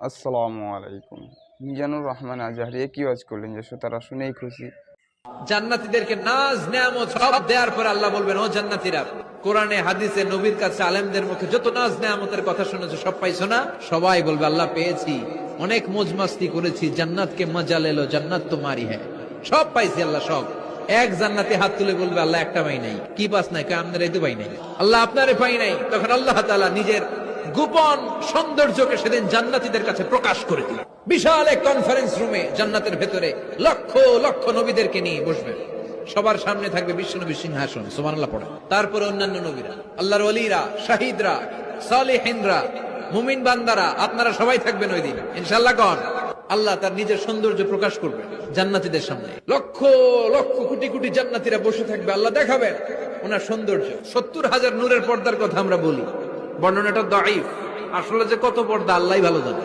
আসসালামু আলাইকুম। মিজানুর রহমান আজহারি কি ওয়াজ করলেন যে তারা শুনেই খুশি। জান্নাতীদেরকে নাজ নেয়ামত সব দেওয়ার পর আল্লাহ বলবেন, ও জান্নাতীরা, কোরআনে হাদিসে নবীর কাছে আলেমদের মুখে যত নাজ নেয়ামতের কথা শুনেছো সব পাইছো না? সবাই বলবে আল্লাহ পেয়েছি, অনেক মজ মাস্তি করেছি, জান্নাতকে মজা লেলো, জান্নাত তোমারই হ্যাঁ, সব পাইছি আল্লাহ সব। এক জান্নাতি হাত তুলে বলবে আল্লাহ একটা পাই নাই। কি পাস নাই? কয় আপনার এই তো পাই নাই। আল্লাহ আপনারে পাই নাই। তখন আল্লাহ তাআলা নিজের গোপন সৌন্দর্যকে সেদিন জান্নাতীদের কাছে প্রকাশ করে দিল। বিশাল এক কনফারেন্স রুমে জান্নাতের ভেতরে লক্ষ লক্ষ নবীদেরকে নিয়ে বসবেন। সবার সামনে থাকবে বিশ্বনবীর সিংহাসন, সুবহানাল্লাহ পড়ে। তারপরে অন্যান্য নবীরা, আল্লাহর ওলিরা, শাহিদরা, সালেহিনরা, মুমিন বান্দারা, আপনারা সবাই থাকবেন ওই দিন ইনশাআল্লাহ। কোন আল্লাহ তার নিজের সৌন্দর্য প্রকাশ করবে জান্নাতীদের সামনে। লক্ষ লক্ষ কোটি কোটি জান্নাতীরা বসে থাকবে, আল্লাহ দেখাবেন ওনার সৌন্দর্য। 70,000 নূরের পর্দার কথা আমরা বলি, বর্ণনাটা দাঈফ, আসলে যে কত পর্দা আল্লাহই ভালো জানে।